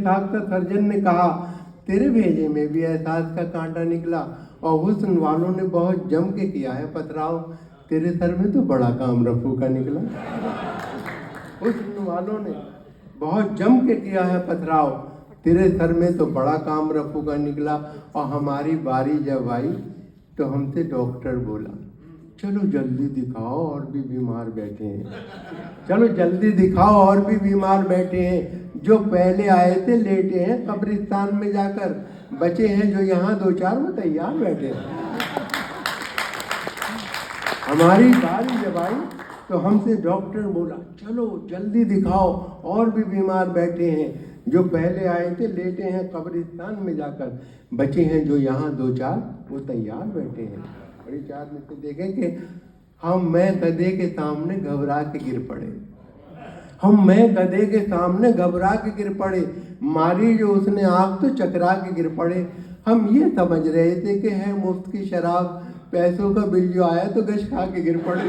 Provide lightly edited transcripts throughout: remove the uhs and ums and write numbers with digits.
साहब का सर्जन ने कहा तेरे भेजे में भी एहसास का कांटा निकला और हुस्न वालों ने बहुत जम के किया है पथराव, तेरे सर में तो बड़ा काम रफू का निकला। हुस्न वालों ने बहुत जम के किया है पथराव, तेरे सर में तो बड़ा काम रफू का निकला। और हमारी बारी जब आई तो हमसे डॉक्टर बोला चलो जल्दी दिखाओ और भी बीमार बैठे हैं, चलो जल्दी दिखाओ और भी बीमार बैठे हैं। जो पहले आए थे लेटे हैं कब्रिस्तान में जाकर, बचे हैं जो यहाँ दो चार वो तैयार बैठे हैं। हमारी बारी जब आई तो हमसे डॉक्टर बोला चलो जल्दी दिखाओ और भी बीमार बैठे हैं। जो पहले आए थे लेटे हैं कब्रिस्तान में जाकर, बचे हैं जो यहाँ दो चार वो तैयार बैठे हैं। बड़ी चार में से देखें कि मैं गधे के सामने घबरा के गिर पड़े, मैं गधे के सामने घबरा के गिर पड़े, मारी जो उसने आँख तो चकरा के गिर पड़े। हम ये समझ रहे थे कि है मुफ्त की शराब, पैसों का बिल जो आया तो गश खा के गिर पड़े।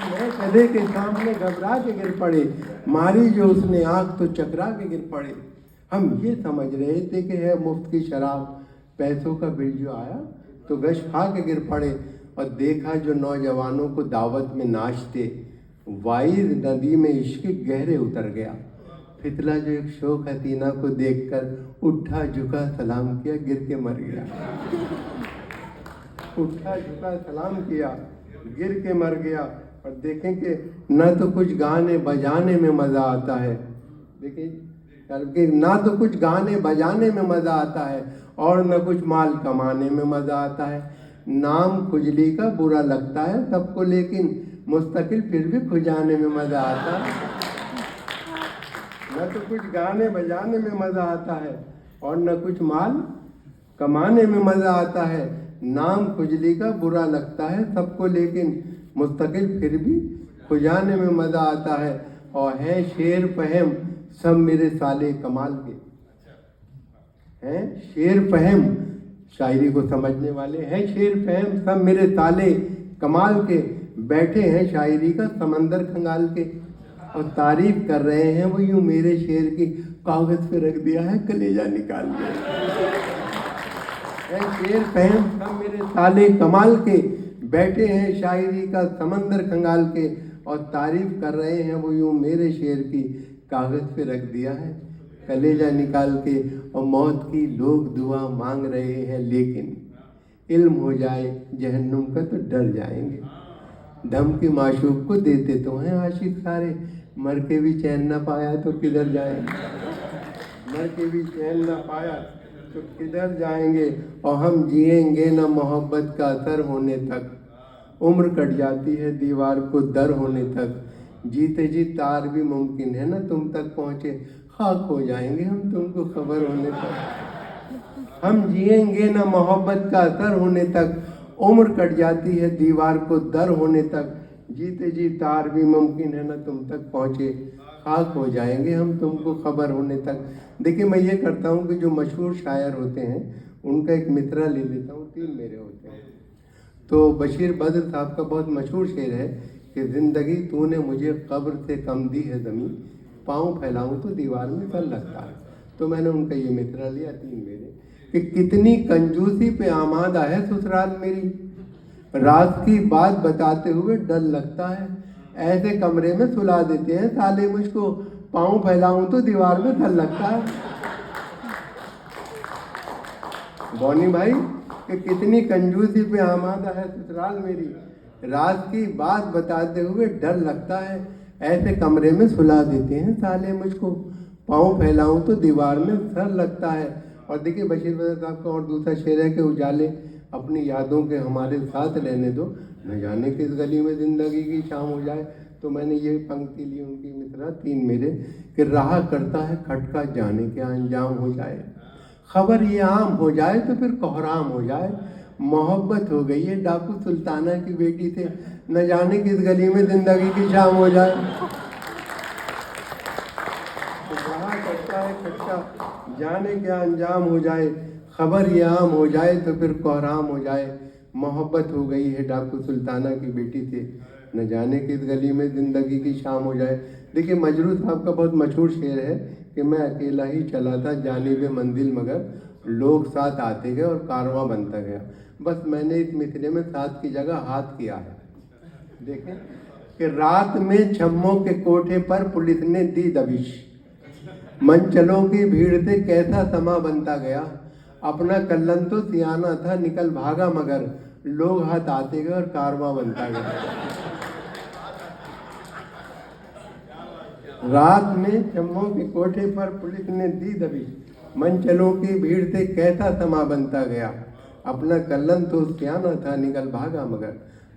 मैं गधे के सामने घबरा के गिर पड़े, मारी जो उसने आँख तो चकरा के गिर पड़े। हम ये समझ रहे थे कि है मुफ्त की शराब, पैसों का बिल जो आया तो गश खा के गिर पड़े। और देखा जो नौजवानों को दावत में नाचते, वाइद नदी में इश्क गहरे उतर गया। फितला जो एक शोक हसीना को देखकर उठा झुका सलाम किया, गिर के मर गया। उठा झुका सलाम किया, गिर के मर गया। और देखें कि न तो कुछ गाने बजाने में मज़ा आता है, देखिए ना तो कुछ गाने बजाने में मज़ा आता है और न कुछ माल कमाने में मज़ा आता है। नाम खुजली का बुरा लगता है सबको, लेकिन मुस्तकिल फिर भी खुजाने में मज़ा आता है। न तो कुछ गाने बजाने में मज़ा आता है और न कुछ माल कमाने में मज़ा आता है। नाम खुजली का बुरा लगता है सबको, लेकिन मुस्तकिल फिर भी खुजाने में मज़ा आता है। और है शेर फहम सब मेरे साले कमाल के, हैं शेर फहम शायरी को समझने वाले हैं, शेर फहम सब मेरे साले कमाल के, बैठे हैं शायरी का समंदर खंगाल के। और तारीफ कर रहे हैं वो यूं मेरे शेर की, कागज पे रख दिया है कलेजा निकाल के। है शेर फहम सब मेरे साले कमाल के, बैठे हैं शायरी का समंदर खंगाल के। और तारीफ कर रहे हैं वो यूं मेरे शेर की, कागज पे रख दिया है कलेजा निकाल के। और मौत की लोग दुआ मांग रहे हैं, लेकिन इल्म हो जाए जहन्नुम का तो डर जाएंगे। धमकी माशूक को देते तो हैं आशिक सारे, मर के भी चैन न पाया तो किधर जाएंगे, मर के भी चैन न पाया तो किधर जाएंगे। और हम जिएंगे न मोहब्बत का असर होने तक, उम्र कट जाती है दीवार को दर होने तक। जीते जी तार भी मुमकिन है ना तुम तक पहुँचे, खाक हो जाएंगे हम तुमको खबर होने तक। हम जिएंगे ना मोहब्बत का असर होने तक, उम्र कट जाती है दीवार को दर होने तक। जीते जी तार भी मुमकिन है ना तुम तक पहुँचे, खाक हो जाएंगे हम तुमको खबर होने तक। देखिए मैं ये करता हूँ कि जो मशहूर शायर होते हैं उनका एक मिसरा ले लेता हूँ, 3 मेरे होते हैं। तो बशीर बद्र साहब का बहुत मशहूर शेर है कि ज़िंदगी तूने मुझे कब्र से कम दी है ज़मीं, पाँव फैलाऊं तो दीवार में सर लगता है। तो मैंने उनका ये मिसरा लिया 3 मेरे कि कितनी कंजूसी पे आमादा है ससुराल मेरी, रात की बात बताते हुए डर लगता है। ऐसे कमरे में सुला देते हैं साले मुझको, पाँव फैलाऊं तो दीवार में सर लगता है। बॉनी भाई कि कितनी कंजूसी पे आमादा है ससुराल मेरी, रात की बात बताते हुए डर लगता है। ऐसे कमरे में सुला देते हैं साले मुझको, पाँव फैलाऊं तो दीवार में सर लगता है। और देखिए बशीर बद्र साहब का और दूसरा शेर है कि उजाले अपनी यादों के हमारे साथ रहने दो, न जाने किस गली में ज़िंदगी की शाम हो जाए। तो मैंने ये पंक्ति ली उनकी मिसरा 3 मेरे कि राह करता है खटका जाने क्या अंजाम हो जाए, खबर ये आम हो जाए तो फिर कोहराम हो जाए। मोहब्बत हो गई है डाकू सुल्ताना की बेटी से, न जाने किस गली में ज़िंदगी की शाम हो जाए। राह करता है खटका जाने क्या अंजाम हो जाए, खबर ये आम हो जाए तो फिर कोहराम हो जाए। मोहब्बत हो गई है डाकू सुल्ताना की बेटी से, न जाने किस गली में ज़िंदगी की शाम हो जाए। देखिए मजरू साहब का बहुत मशहूर शेर है کہ میں اکیلا ہی چلا تھا جانب منزل، مگر لوگ ساتھ آتے گئے اور کارواں بنتا گیا. بس میں نے اس مصرے میں ساتھ کی جگہ ہاتھ کیا ہے. دیکھیں کہ رات میں چھموں کے کوٹھے پر پولیس نے دی دبش، منچلوں کی بھیڑ سے کیسا سما بنتا گیا. اپنا کلن تو سیانہ تھا نکل بھاگا، مگر لوگ ہاتھ آتے گئے اور کارواں بنتا گیا. رات میں چھموں کے کوٹھے پر پولیس نے دی دبش، منچلوں کی بھیڑ سے کیسا سما بنتا گیا. اپنا کلن تو سیانہ تھا نکل بھاگا، مگر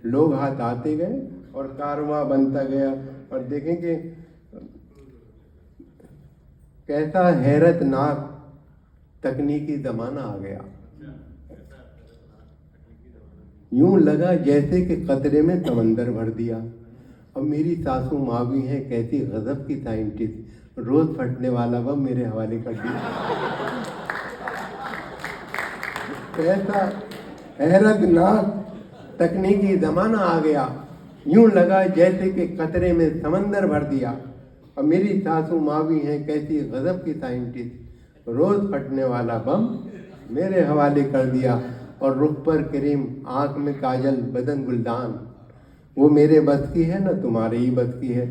لوگ ہاتھ آتے گئے اور کارواں بنتا گیا. اور دیکھیں کہ کیسا حیرت ناک تکنیکی زمانہ آ گیا. یوں لگا جیسے کہ قطرے میں سمندر بھر دیا. اور میری ساسو ماں بھی ہیں کیسی غضب کی سائنٹسٹ، روز پھٹنے والا بم میرے حوالے کر دیا. کیسا حیرت ناک تکنیکی زمانہ آ گیا، یوں لگا جیسے کہ قطرے میں سمندر بھر دیا. اور میری ساسو ماں بھی ہیں کیسی غضب کی سائنٹسٹ، روز پھٹنے والا بم میرے حوالے کر دیا. اور رخ پر کریم، آنکھ میں کاجل، بدن گلدان، وہ میرے بس کی ہے نہ تمہارے ہی بس کی ہے.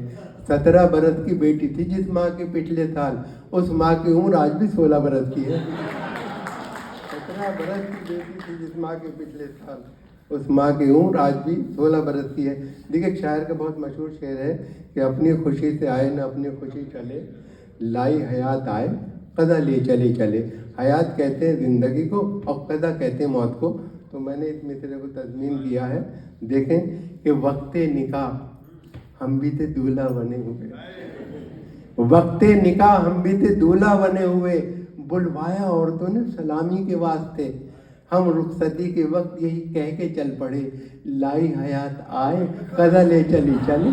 17 برس کی بیٹی تھی جس ماں کے پچھلے سال، اس ماں کی عمر آج بھی 16 برس کی ہے. 17 برس کی بیٹی تھی جس ماں کے پچھلے سال، اس ماں کی عمر آج بھی 16 برس کی ہے. دیکھیں ایک شاعر کا بہت مشہور شعر ہے کہ اپنی خوشی سے آئے نہ اپنی خوشی چلے، لائی حیات آئے قضا لے چلے چلے. حیات کہتے ہیں زندگی کو اور قضا کہتے ہیں موت کو. تو میں نے اس مصرے کو تضمین کیا ہے. دیکھیں کہ وقت نکاح ہم بھی تھے دولہا بنے ہوئے، وقت نکاح ہم بھی تھے دولہا بنے ہوئے، بلوایا عورتوں نے سلامی کے واسطے. ہم رخصتی کے وقت یہی کہہ کے چل پڑے، لائی حیات آئے قضا لے چلی چلے.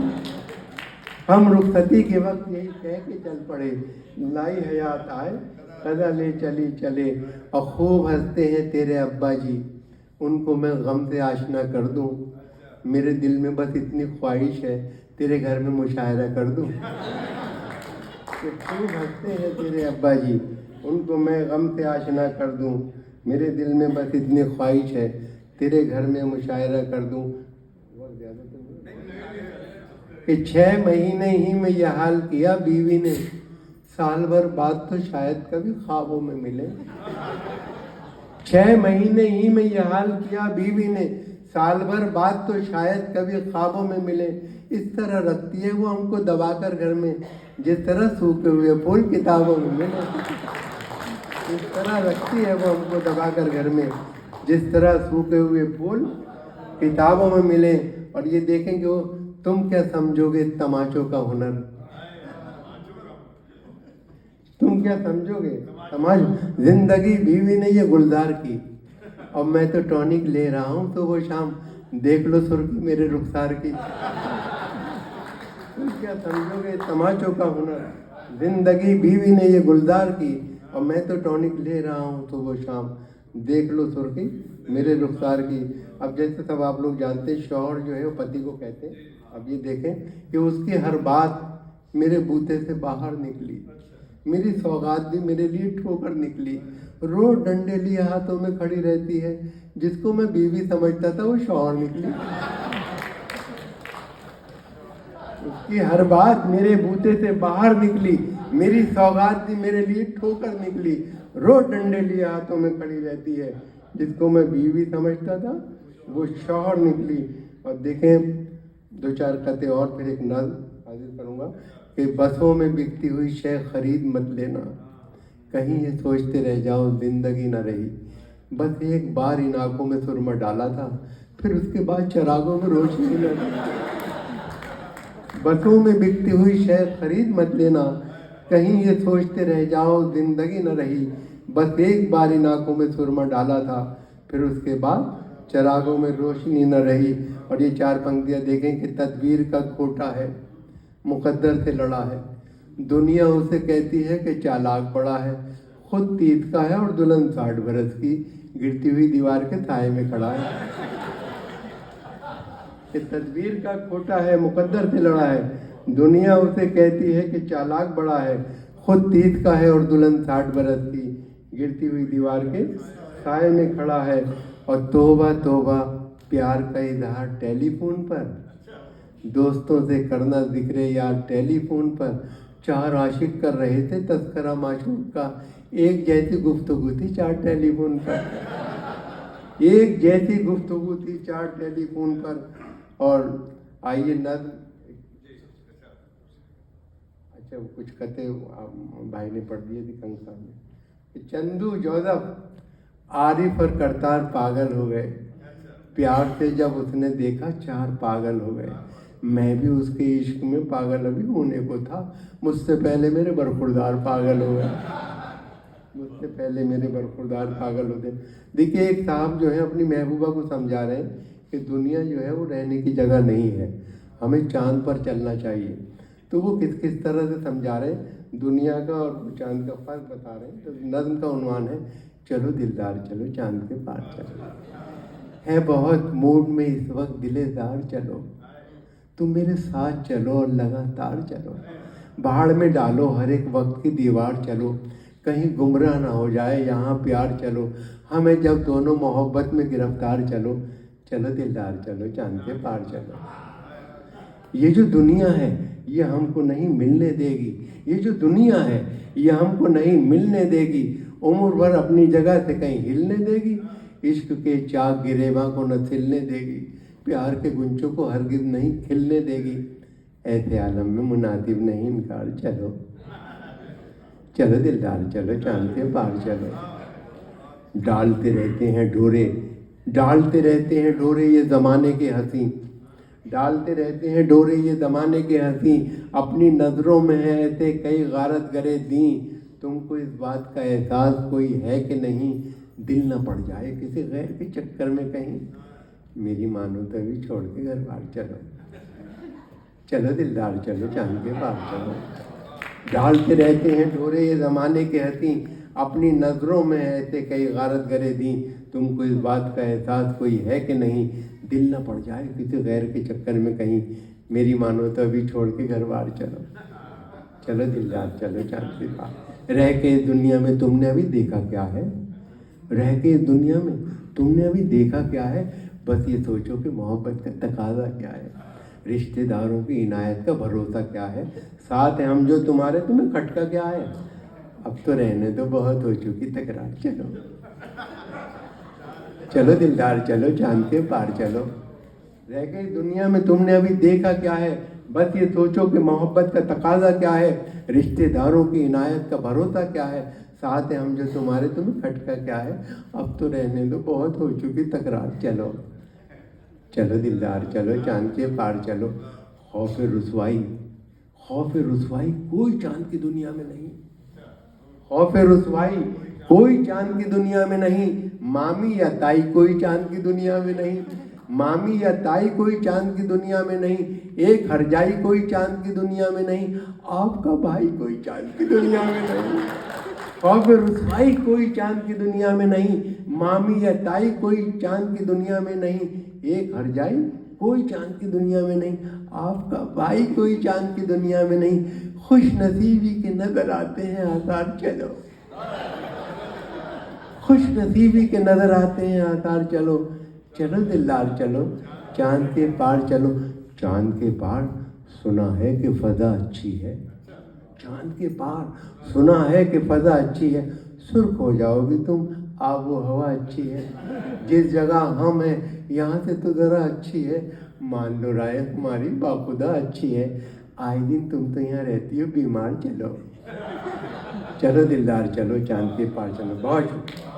ہم رخصتی کے وقت یہی کہہ کے چل پڑے، لائی حیات آئے قضا لے چلی چلے. اور خوب ہنستے ہیں تیرے ابا جی، ان کو میں غم سے آشنا کر دوں. میرے دل میں بس اتنی خواہش ہے تیرے گھر میں مشاعرہ کر دوں. کہ خوب ہنستے ہیں تیرے ابا جی، ان کو میں غم سے آشنا کر دوں. میرے دل میں بس اتنی خواہش ہے تیرے گھر میں مشاعرہ کر دوں. کہ 6 مہینے ہی میں یہ حال کیا بیوی نے، سال بھر بعد تو شاید کبھی خوابوں میں ملے. 6 مہینے ہی میں یہ حال کیا بیوی نے، سال بھر بعد تو شاید کبھی خوابوں میں ملے. اس طرح رکھتی ہے وہ ہم کو دبا کر گھر میں، جس طرح سوکھے ہوئے پھول کتابوں میں ملے. اس طرح رکھتی ہے وہ ہم کو دبا کر گھر میں، جس طرح سوکھے ہوئے پھول کتابوں میں ملے. اور یہ دیکھیں کہ وہ تم کیا سمجھو گے تماچوں کا ہنر، تم کیا سمجھو گے زندگی بیوی نے یہ گلزار کی، اور میں تو ٹونک لے رہا ہوں تو وہ شام دیکھ لو سرخی میرے رخسار کی. تم کیا سمجھو گے تماچوں کا ہنر، زندگی بیوی نے یہ گلزار کی، اور میں تو ٹونک لے رہا ہوں تو وہ شام دیکھ لو سرخی میرے رخسار کی. اب جیسے سب آپ لوگ جانتے ہیں شوہر جو ہے وہ پتی کو کہتے ہیں. اب یہ دیکھیں کہ اس کی ہر بات میرے بوتے سے باہر نکلی، میری سوغات بھی میرے لیے ٹھوکر نکلی. روز ڈنڈے لیے ہاتھوں میں کھڑی رہتی ہے، جس کو میں بیوی سمجھتا تھا وہ شوہر نکلی. اس کی ہر بات میرے بوتے سے باہر نکلی، میری سوغات بھی میرے لیے ٹھوکر نکلی. روز ڈنڈے لیے ہاتھوں میں کھڑی رہتی ہے، جس کو میں بیوی سمجھتا تھا وہ شوہر نکلی. اور دیکھیں 2-4 قطعے اور پھر ایک نظم حاضر کروں گا کہ بسوں میں بکتی ہوئی شے خرید مت لینا، کہیں یہ سوچتے رہ جاؤ زندگی نہ رہی. بس ایک بار ان آنکھوں میں سرما ڈالا تھا، پھر اس کے بعد چراغوں میں روشنی نہ رہی. بسوں میں بکتی ہوئی شے خرید مت لینا، کہیں یہ سوچتے رہ جاؤ زندگی نہ رہی. بس ایک بار ان آنکھوں میں سرما ڈالا تھا، پھر اس کے بعد چراغوں میں روشنی نہ رہی. اور یہ 4 پنکتیاں دیکھیں کہ تدبیر کا کھوٹا ہے مقدر سے لڑا ہے، دنیا اسے کہتی ہے کہ چالاک بڑا ہے، خود 30 کا ہے اور دلہن 60 برس کی، گرتی ہوئی دیوار کے سائے میں کھڑا ہے. کہ تدبیر کا کھوٹا ہے مقدر سے لڑا ہے، دنیا اسے کہتی ہے کہ چالاک بڑا ہے، खुद 30 का है और दुल्हन 60 बरस की, गिरती हुई दीवार के साए में खड़ा है, और तौबा तौबा प्यार का इजहार टेलीफोन पर, दोस्तों से करना जिक्र यार टेलीफोन पर। 4 आशिक कर रहे थे तस्करा माशूक का, एक जैसी गुफ्तगू थी 4 टेलीफोन पर, एक जैसी गुफ्तगू थी 4 टेलीफोन पर। और आइए नज़्म, अच्छा कुछ कहते भाई ने पढ़ दिए थी कंसा में। चंदू जोसेफ आरिफ और करतार पागल हो गए, प्यार से जब उसने देखा 4 पागल हो गए। मैं भी उसके इश्क में पागल अभी होने को था, मुझसे पहले मेरे बरखुरदार पागल हो गए, मुझसे पहले मेरे बरखुरदार पागल होते। देखिए एक साहब जो है अपनी महबूबा को समझा रहे हैं कि दुनिया जो है वो रहने की जगह नहीं है, हमें चांद पर चलना चाहिए। तो वो किस किस तरह से समझा रहे हैं दुनिया का और चांद का फर्क बता रहे हैं। तो नज़्म का उन्वान है, चलो दिलदार चलो चांद के पार चलो, है बहुत मूड में इस वक्त दिलेदार चलो, तुम मेरे साथ चलो और लगातार चलो, बाढ़ में डालो हर एक वक्त की दीवार चलो, कहीं गुमराह ना हो जाए यहाँ प्यार चलो, हमें जब दोनों मोहब्बत में गिरफ्तार चलो, चलो दिलदार चलो चांद के पार चलो। ये जो दुनिया है ये हमको नहीं मिलने देगी, ये जो दुनिया है ये हमको नहीं मिलने देगी, उम्र भर अपनी जगह से कहीं हिलने देगी, इश्क के चाक गिरेबा को न सिलने देगी, प्यार के गुंचों को हरगिज नहीं खिलने देगी, ऐसे आलम में मुनासिब नहीं इनकार चलो, चलो दिलदार चलो चांद के पार चलो। डालते रहते हैं डोरे, डालते रहते हैं डोरे ये ज़माने के हंसी, डालते रहते हैं डोरे ये ज़माने के हंसी, अपनी नज़रों में है ऐसे कई गारत गरे दी, तुमको इस बात का एहसास कोई है कि नहीं, दिल न पड़ जाए किसी गैर के चक्कर में कहीं, मेरी मानो तो भी छोड़ के घर बार चलो, चलो दिलदार चलो चांद के पार चलो। डालते रहते हैं डोरे ये ज़माने के हंसी, अपनी नज़रों में ऐसे कई गारत गरे दी, तुमको इस बात का एहसास कोई है कि नहीं, दिल न पड़ जाए किसी गैर के चक्कर में कहीं, मेरी मानो तो अभी छोड़ के घर बार चलो, चलो दिलदार चलो चांद के पार। रह के इस दुनिया में तुमने अभी देखा क्या है, रह के इस दुनिया में तुमने अभी देखा क्या है, बस ये सोचो कि मोहब्बत का तकाजा क्या है, रिश्तेदारों की इनायत का भरोसा क्या है, साथ है हम जो तुम्हारे तुम्हें खटका क्या है, अब तो रहने दो बहुत हो चुकी तकरार चलो, चलो दिलदार चलो चांद के पार चलो। रह गई दुनिया में तुमने अभी देखा क्या है, बस ये सोचो कि मोहब्बत का तकाजा क्या है, रिश्तेदारों की इनायत का भरोसा क्या है, साथ है हम जो तुम्हारे तुम्हें खटका क्या है, अब तो रहने दो बहुत हो चुकी तकरार चलो, चलो दिलदार चलो चांद के पार चलो। खौफ रुसवाई, खौफ रुसवाई कोई चांद की दुनिया में नहीं, खौफ रुसवाई कोई चांद की दुनिया में नहीं, मामी या ताई कोई चांद की दुनिया में नहीं, मामी या ताई कोई चांद की दुनिया में नहीं, एक हरजाई कोई चांद की दुनिया में नहीं, आपका भाई कोई चांद की दुनिया में नहीं, खौफ रुसवाई कोई चांद की दुनिया में नहीं, मामी या ताई कोई चांद की दुनिया में नहीं, एक हरजाई कोई चांद की दुनिया में नहीं, आपका भाई कोई चांद की दुनिया में नहीं, खुश नसीबी के नजर आते हैं आसार चलो, खुश नसीबी के नजर आते हैं आसार चलो, चलो दिलदार चलो चांद के पार चलो। चांद के पार सुना है कि फ़ज़ा अच्छी है, चांद के पार सुना है कि फ़ज़ा अच्छी है, सुर्ख हो जाओगी तुम आबो हवा अच्छी है, जिस जगह हम हैं यहाँ से तो ज़रा अच्छी है, मान लो राय हमारी बाखुदा अच्छी है, आए दिन तुम तो यहाँ रहती हो बीमार चलो, चलो दिलदार चलो चांद के पार चलो। बहुत शुक्रिया।